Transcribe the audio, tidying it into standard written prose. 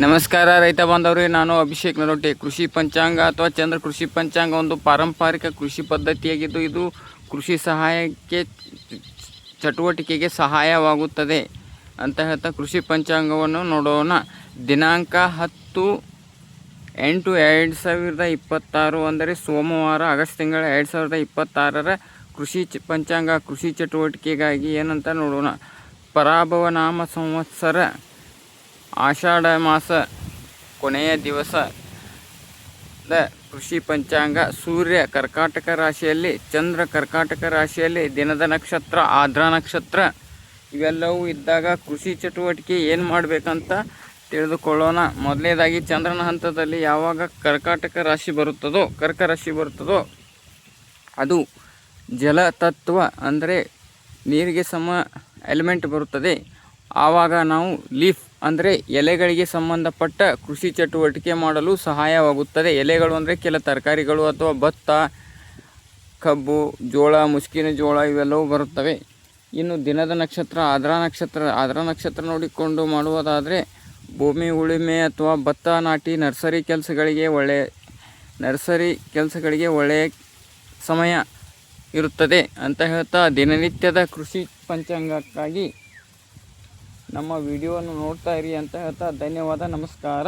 ನಮಸ್ಕಾರ ರೈತ ಬಾಂಧವರಿಗೆ, ನಾನು ಅಭಿಷೇಕ್ ನರೋಟೆ. ಕೃಷಿ ಪಂಚಾಂಗ ಅಥವಾ ಚಂದ್ರ ಕೃಷಿ ಪಂಚಾಂಗ ಒಂದು ಪಾರಂಪರಿಕ ಕೃಷಿ ಪದ್ಧತಿಯಾಗಿದ್ದು, ಇದು ಕೃಷಿ ಚಟುವಟಿಕೆಗೆ ಸಹಾಯವಾಗುತ್ತದೆ ಅಂತ ಹೇಳ್ತಾ ಕೃಷಿ ಪಂಚಾಂಗವನ್ನು ನೋಡೋಣ. ದಿನಾಂಕ 10/8/2026 ಅಂದರೆ ಸೋಮವಾರ, ಆಗಸ್ಟ್ ತಿಂಗಳ 2026ರ ಕೃಷಿ ಪಂಚಾಂಗ ಕೃಷಿ ಚಟುವಟಿಕೆಗಾಗಿ ಏನಂತ ನೋಡೋಣ. ಪರಾಭವ ನಾಮ ಸಂವತ್ಸರ, ಆಷಾಢ ಮಾಸ ಕೊನೆಯ ದಿವಸದ ಕೃಷಿ ಪಂಚಾಂಗ. ಸೂರ್ಯ ಕರ್ಕಾಟಕ ರಾಶಿಯಲ್ಲಿ, ಚಂದ್ರ ಕರ್ಕಾಟಕ ರಾಶಿಯಲ್ಲಿ, ದಿನದ ನಕ್ಷತ್ರ ಆರ್ದ್ರ ನಕ್ಷತ್ರ ಇವೆಲ್ಲವೂ ಇದ್ದಾಗ ಕೃಷಿ ಚಟುವಟಿಕೆ ಏನು ಮಾಡಬೇಕಂತ ತಿಳಿದುಕೊಳ್ಳೋಣ. ಮೊದಲನೇದಾಗಿ ಚಂದ್ರನ ಹಂತದಲ್ಲಿ ಯಾವಾಗ ಕರ್ಕ ರಾಶಿ ಬರುತ್ತದೋ ಅದು ಜಲತತ್ವ ಅಂದರೆ ನೀರಿಗೆ ಸಮ ಎಲಿಮೆಂಟ್ ಬರುತ್ತದೆ. ಆವಾಗ ನಾವು ಲೀಫ್ ಅಂದರೆ ಎಲೆಗಳಿಗೆ ಸಂಬಂಧಪಟ್ಟ ಕೃಷಿ ಚಟುವಟಿಕೆ ಮಾಡಲು ಸಹಾಯವಾಗುತ್ತದೆ. ಎಲೆಗಳು ಅಂದರೆ ಕೆಲ ತರಕಾರಿಗಳು ಅಥವಾ ಭತ್ತ, ಕಬ್ಬು, ಜೋಳ, ಮುಸ್ಕಿನ ಜೋಳ ಇವೆಲ್ಲವೂ ಬರುತ್ತವೆ. ಇನ್ನು ದಿನದ ನಕ್ಷತ್ರ ಆರ್ದ್ರ ನಕ್ಷತ್ರ ನೋಡಿಕೊಂಡು ಮಾಡುವುದಾದರೆ ಭೂಮಿ ಉಳುಮೆ ಅಥವಾ ಭತ್ತ ನಾಟಿ ನರ್ಸರಿ ಕೆಲಸಗಳಿಗೆ ಒಳ್ಳೆಯ ಸಮಯ ಇರುತ್ತದೆ ಅಂತ ಹೇಳ್ತಾ, ದಿನನಿತ್ಯದ ಕೃಷಿ ಪಂಚಾಂಗಕ್ಕಾಗಿ ನಮ್ಮ ವಿಡಿಯೋವನ್ನು ನೋಡ್ತಾ ಇರಿ ಅಂತ ಹೇಳ್ತಾ ಧನ್ಯವಾದ, ನಮಸ್ಕಾರ.